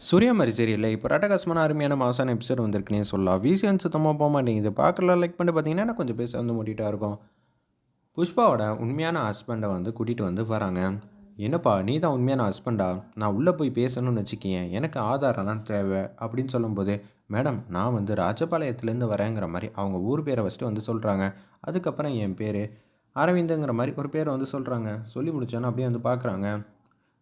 சூர்யா மாரி சீரியல்ல இப்போ அட்டகாசமான அருமையான மாசான எபிசோட் வந்திருக்குன்னே சொல்லலாம். வீசியும் சுத்தமா போமாட்டேங்குது. பார்க்கலாம் லைக் பண்ணிட்டு பார்த்தீங்கன்னா, எனக்கு கொஞ்சம் பேச வந்து மூடிட்டா இருக்கும். புஷ்பாவோட உண்மையான ஹஸ்பண்ட வந்து கூட்டிட்டு வந்து வராங்க. "என்னப்பா நீ தான் உண்மையான ஹஸ்பண்டா? நான் உள்ள போய் பேசணும்னு வச்சுக்கயேன். எனக்கு ஆதாரம்லாம் தேவை." அப்படின்னு சொல்லும்போது, "மேடம் நான் வந்து ராஜபாளையத்துலேருந்து வரேங்கிற" மாரி அவங்க ஊர் பேர ஃபர்ஸ்ட்டு வந்து சொல்றாங்க. அதுக்கப்புறம் என் பேரு அரவிந்துங்கிற மாரி ஒரு பேர வந்து சொல்றாங்க. சொல்லி முடிச்சோனே அப்படியே வந்து பார்க்குறாங்க.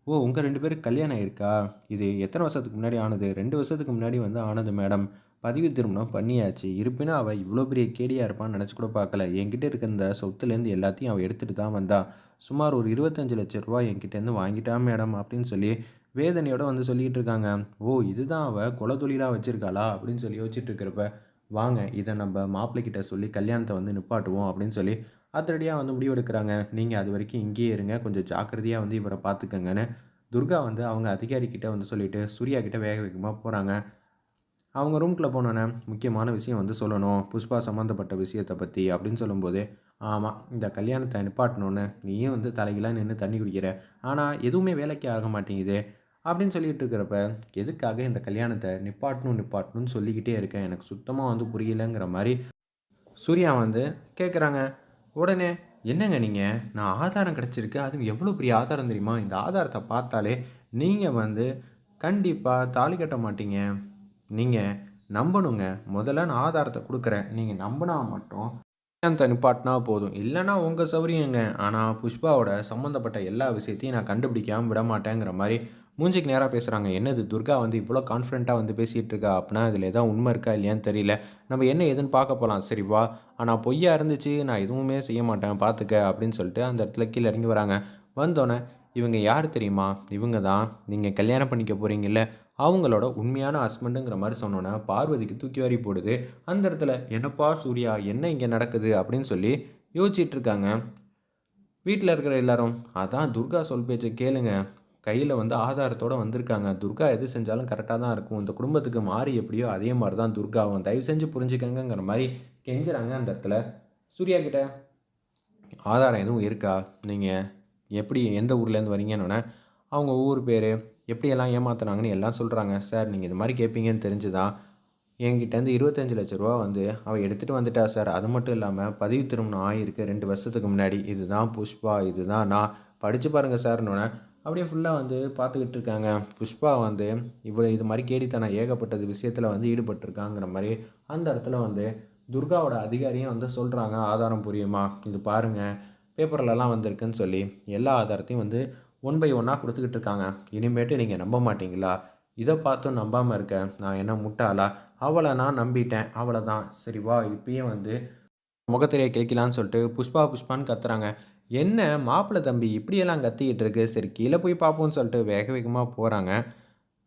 ஓ! உங்க 2 பேருக்கு கல்யாணம் ஆயிருக்கா? இது எத்தன வருஷத்துக்கு முன்னாடி ஆனது? 2 வருஷத்துக்கு முன்னாடி வந்து ஆனது மேடம். பதிவு திருமணம் பண்ணியாச்சு. இருப்பினும் அவ இவ்ளோ பெரிய கேடியா இருப்பான்னு நெனச்சு கூட பார்க்கல. என்கிட்ட இருக்க இந்த சொத்துலேருந்து எல்லாத்தையும் அவ எடுத்துட்டு தான் வந்தா. சுமார் ஒரு ரூ. 25,00,000 என்கிட்டேருந்து வாங்கிட்டா மேடம் அப்படின்னு சொல்லி வேதனையோட வந்து சொல்லிட்டு இருக்காங்க. ஓ! இதுதான் அவ குலதொழிலா வச்சிருக்காளா? அப்படின்னு சொல்லி யோசிச்சுட்டு இருக்கிறப்ப, வாங்க இத நம்ப மாப்பிள்ளை கிட்ட சொல்லி கல்யாணத்த வந்து நிப்பாட்டுவோம் அப்படின்னு சொல்லி அதிரடியா வந்து முடிவெடுக்குறாங்க. நீங்க அதுவரைக்கும் இங்கேயே இருங்க. கொஞ்சம் ஜாக்கிரதையா வந்து இவர பார்த்துக்கங்கன்னு துர்கா வந்து அவங்க அதிகாரி கிட்ட வந்து சொல்லிட்டு, சூர்யா கிட்ட வேக வேகமா போறாங்க. அவங்க ரூம்குள்ள போனோனே, முக்கியமான விஷயம் வந்து சொல்லணும். புஷ்பா சம்மந்தப்பட்ட விஷயத்த பத்தி அப்படின்னு சொல்லும்போது, ஆமா இந்த கல்யாணத்த நிப்பாட்டணும்னு நீயும் வந்து தலைகீழா நின்னு தண்ணி குடிக்கிற. ஆனா எதுவுமே வேலைக்கு ஆக மாட்டேங்குதே அப்படின்னு சொல்லிட்டு இருக்கிறப்ப, எதுக்காக இந்த கல்யாணத்த நிப்பாட்டணும் நிப்பாட்டணும்னு சொல்லிக்கிட்டே இருக்க. எனக்கு சுத்தமா வந்து புரியலங்கிற மாரி சூர்யா வந்து கேட்குறாங்க. உடனே, "என்னங்க நீங்க? நான் ஆதாரம் கிடைச்சிருக்கு. அதுவும் எவ்வளோ பெரிய ஆதாரம் தெரியுமா? இந்த ஆதாரத்த பார்த்தாலே நீங்க வந்து கண்டிப்பா தாலி கட்ட மாட்டீங்க. நீங்க நம்பணுங்க. முதல்ல நான் ஆதாரத்த குடுக்குறேன். நீங்க நம்புனா மட்டும் கல்யாணத்த நிப்பாட்னா போதும். இல்லன்னா உங்க சௌரியங்க. ஆனா புஷ்பாவோட சம்மந்தப்பட்ட எல்லா விஷயத்தையும் நான் கண்டுபிடிக்காம விடமாட்டேங்கிற" மாரி மூஞ்சிக்கு நேரா பேசுறாங்க. என்னது துர்கா வந்து இவ்ளோ கான்ஃபிடென்ட்டா வந்து பேசிட்டு இருக்கா? அப்பன்னா இதில ஏதாவது உண்மை இருக்கா இல்லையான்னு தெரியல. நம்ம என்ன ஏதுன்னு பார்க்க போலாம். சரி வா. ஆனா பொய்யா இருந்துச்சு நான் எதுவுமே செய்ய மாட்டேன் பார்த்துக்க அப்படின்னு சொல்லிட்டு அந்த இடத்துல கீழ இறங்கி வராங்க. வந்தோனே இவங்க யாரு தெரியுமா? இவங்க தான் நீங்க கல்யாணம் பண்ணிக்க போறீங்கல்ல, அவங்களோட உண்மையான ஹஸ்பண்டுங்கிற மாரி சொன்னோனே, பார்வதிக்கு தூக்கி வாரி போடுது. அந்த இடத்துல "என்னப்பா சூர்யா என்ன இங்க நடக்குது?" அப்படின்னு சொல்லி யோசிச்சுட்டு இருக்காங்க. வீட்ல இருக்கிற எல்லாரும், "அதான் துர்கா சொல் பேச்ச கேளுங்க. கையில வந்து ஆதாரத்தோட வந்திருக்காங்க. துர்கா எது செஞ்சாலும் கரெக்ட்டா தான் இருக்கும். இந்த குடும்பத்துக்கு மாரி எப்படியோ அதே மாரி தான் துர்காவும். தயவு செஞ்சு புரிஞ்சுக்கங்கங்கிற" மாரி கெஞ்சுறாங்க அந்த இடத்துல. சூர்யா கிட்ட, "ஆதாரம் எதுவும் இருக்கா? நீங்க எப்படி எந்த ஊர்லேருந்து வரீங்கன்னோனே" அவங்க ஊர் பேரு, எப்படியெல்லாம் ஏமாத்துனாங்கன்னு எல்லாம் சொல்றாங்க. "சார் நீங்க இது மாரி கேட்பீங்கன்னு தெரிஞ்சு தான் என்கிட்டேருந்து ரூ. 25,00,000 வந்து அவ எடுத்துட்டு வந்துட்டா சார். அது மட்டும் இல்லாம பதிவு திருமணம் ஆயிருக்கு 2 வருஷத்துக்கு முன்னாடி. இதுதான் புஷ்பா, இதுதான் நான். படிச்சு பாருங்க சார்ன்னோனே, அப்படியே ஃபுல்லா வந்து பார்த்துக்கிட்டு இருக்காங்க. புஷ்பா வந்து இவ இது மாரி கேடித்தனம் ஏகப்பட்டது விஷயத்தில வந்து ஈடுபட்டுருக்காங்கிற மாரி, அந்த இடத்துல வந்து துர்காவோட அதிகாரியும் வந்து சொல்றாங்க ஆதாரம் பூர்வமா. "இது பாருங்க, பேப்பர்லலாம் வந்திருக்குன்னு" சொல்லி எல்லா ஆதாரத்தையும் வந்து ஒன் பை ஒன்னா குடுத்துக்கிட்டு இருக்காங்க. "இனிமேட்டு நீங்க நம்ப மாட்டீங்களா? இத பார்த்தும் நம்பாம இருக்க நான் என்ன முட்டாளா? அவள நான் நம்பிட்டேன். அவ்வளதான். சரி வா இப்பயே வந்து முகத்திரைய கிழிக்கலான்னு சொல்லிட்டு புஷ்பா புஷ்பான்னு கத்துறாங்க. என்ன மாப்பிள தம்பி இப்படியெல்லாம் கத்திக்கிட்டு இருக்கு. சரி கீழ போய் பார்ப்போம்ன்னு சொல்லிட்டு வேக வேகமா போறாங்க.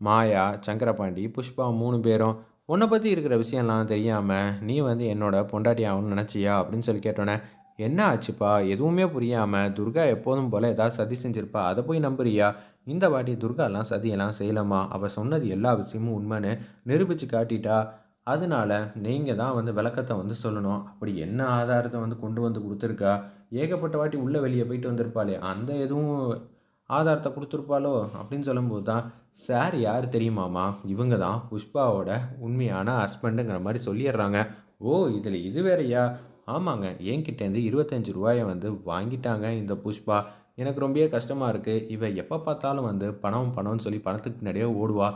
மாயா, சங்கரபாண்டி, புஷ்பா 3 பேரும் உன்ன பத்தி இருக்கிற விஷயம்லாம் தெரியாம, நீ வந்து என்னோட பொண்டாட்டி ஆகணும்னு நினைச்சியா? அப்படின்னு சொல்லி கேட்டோனே, என்ன ஆச்சுப்பா? எதுவுமே புரியாம துர்கா எப்போதும் போல ஏதாவது சதி செஞ்சிருப்பா. அத போய் நம்புறியா? இந்த வாட்டி துர்காலாம் சதியெல்லாம் செய்யலம்மா. அவ சொன்னது எல்லா விஷயமும் உண்மைன்னு நிரூபிச்சு காட்டிட்டா. அதனால நீங்க தான் வந்து விளக்கத்த வந்து சொல்லணும். அப்படி என்ன ஆதாரத்த வந்து கொண்டு வந்து குடுத்துருக்கா? ஏகப்பட்ட வாட்டி உள்ள வெளிய போயிட்டு வந்திருப்பாளே! அந்த எதுவும் ஆதாரத்த குடுத்துருப்பாளோ? அப்படின்னு சொல்லும்போது தான், சார் யாரு தெரியுமாம்மா? இவங்க தான் புஷ்பாவோட உண்மையான ஹஸ்பண்டுங்கிற மாரி சொல்லிர்றாங்க. ஓ! இதில இது வேறையா? ஆமாங்க. என்கிட்டேருந்து ரூ. 25 வந்து வாங்கிட்டாங்க இந்த புஷ்பா. எனக்கு ரொம்பவே கஷ்டமா இருக்கு. இவ எப்ப பார்த்தாலும் வந்து பணம், பணம்னு சொல்லி பணத்துக்கு பின்னாடியே ஓடுவா.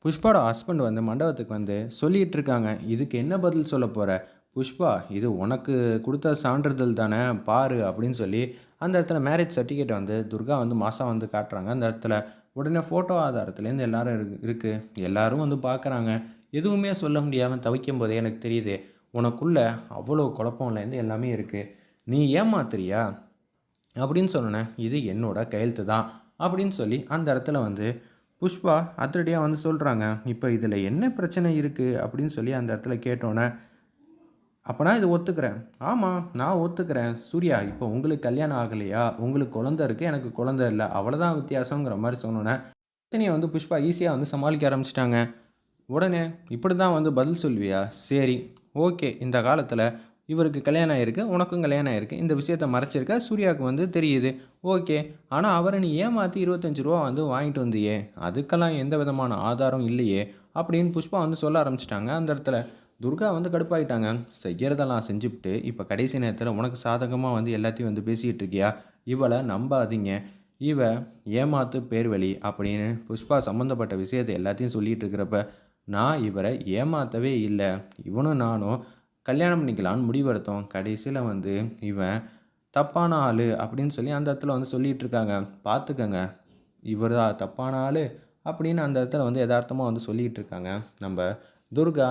புஷ்பாவோட ஹஸ்பண்ட் வந்து மண்டபத்துக்கு வந்து சொல்லிட்டு இருக்காங்க. இதுக்கு என்ன பதில் சொல்லப் போற? புஷ்பா, இது உனக்கு குடுத்த சான்றிதழ் தானே பாரு அப்படின்னு சொல்லி, அந்த இடத்துல மேரேஜ் சர்டிஃபிகேட்ட வந்து துர்கா வந்து மாசா வந்து காட்டுறாங்க அந்த இடத்துல. உடனே ஃபோட்டோ ஆதாரத்துலேருந்து எல்லாரும் இருக்கு. எல்லாரும் வந்து பார்க்குறாங்க. எதுவுமே சொல்ல முடியாம தவிக்கும்போதே எனக்கு தெரியுது. உனக்குள்ள அவ்வளோ குழப்பம்லேருந்து எல்லாமே இருக்கு. நீ ஏமாத்துறியா? அப்படின்னு சொன்னோனே, "இது என்னோட கையெழுத்து தான்." அப்படின்னு சொல்லி அந்த இடத்துல வந்து புஷ்பா அதிரடியா வந்து சொல்றாங்க. "இப்ப இதுல என்ன பிரச்சனை இருக்கு?" அப்படின்னு சொல்லி அந்த இடத்துல கேட்டோனே, "அப்ப நான் இத ஒத்துக்கிறேன்." "ஆமா, நான் ஒத்துக்கிறேன். சூர்யா, இப்ப உங்களுக்கு கல்யாணம் ஆகலையா? உங்களுக்கு குழந்தை இருக்கு. எனக்கு குழந்தை இல்ல. அவ்வளதான் வித்தியாசங்கிற மாரி சொன்னோனே, பிரச்சனைய வந்து புஷ்பா ஈஸியா வந்து சமாளிக்க ஆரம்பிச்சுட்டாங்க. உடனே, "இப்படிதான் வந்து பதில் சொல்வியா? சரி, ஓகே. இந்த காலத்தில இவருக்கு கல்யாணம் ஆயிருக்கு, உனக்கும் கல்யாணம் ஆயிருக்கு. இந்த விஷயத்த மறைச்சிருக்க. சூர்யாவுக்கு வந்து தெரியுது. ஓகே. ஆனா அவர நீ ஏமாத்தி ரூ. 25 வந்து வாங்கிட்டு வந்தியே! அதுக்கெல்லாம் எந்த விதமான ஆதாரம் இல்லையே! அப்படின்னு புஷ்பா வந்து சொல்ல ஆரம்பிச்சுட்டாங்க. அந்த இடத்துல துர்கா வந்து கடுப்பாயிட்டாங்க. செய்யறதெல்லாம் செஞ்சுப்புட்டு, இப்ப கடைசி நேரத்தில உனக்கு சாதகமா வந்து எல்லாத்தையும் வந்து பேசிக்கிட்டு இருக்கியா? இவள நம்பாதீங்க. இவ ஏமாத்து பேர்வழி அப்படின்னு புஷ்பா சம்மந்தப்பட்ட விஷயத்த எல்லாத்தையும் சொல்லிட்டு இருக்கிறப்ப, நான் இவர ஏமாத்தவே இல்ல. இவனும் நானும் கல்யாணம் பண்ணிக்கலான்னு முடிவெடுத்தோம். கடைசியில வந்து இவன் தப்பான ஆளு அப்படின்னு சொல்லி அந்த இடத்துல வந்து சொல்லிட்டு இருக்காங்க. பார்த்துக்கங்க. இவர் தான் தப்பான ஆளு அப்படின்னு அந்த இடத்துல வந்து எதார்த்தமா வந்து சொல்லிட்டு இருக்காங்க. நம்ப துர்கா,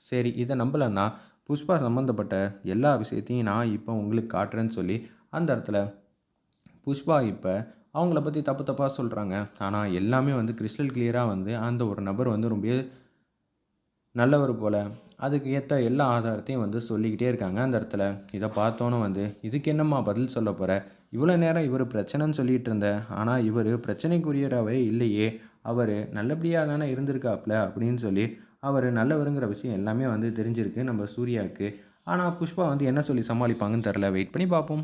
சரி இத நம்பலன்னா, புஷ்பா சம்மந்தப்பட்ட எல்லா விஷயத்தையும் நான் இப்ப உங்களுக்கு காட்டுறேன்னு சொல்லி, அந்த இடத்துல புஷ்பா இப்ப அவங்கள பத்தி தப்பு தப்பா சொல்றாங்க. ஆனா எல்லாமே வந்து கிரிஸ்டல் கிளியரா வந்து அந்த ஒரு நபர் வந்து ரொம்ப நல்லவரு போல. அதுக்கு ஏத்த எல்லா ஆதாரத்தையும் வந்து சொல்லிக்கிட்டே இருக்காங்க அந்த இடத்துல. இத பார்த்தோன வந்து, "இதுக்கு என்னம்மா பதில் சொல்லப் போற? இவ்வளோ நேரம் இவரு பிரச்சனைன்னு சொல்லிட்டு இருந்த. ஆனா இவரு பிரச்சனைக்குரியவரே இல்லையே! அவரு நல்லபடியா தானே இருந்திருக்காப்ல." அப்படின்னு சொல்லி, அவரு நல்லவருங்கிற விஷயம் எல்லாமே வந்து தெரிஞ்சிருக்கு நம்ம சூர்யாவுக்கு. ஆனா புஷ்பா வந்து என்ன சொல்லி சமாளிப்பாங்கன்னு தெரியல. வெயிட் பண்ணி பார்ப்போம்.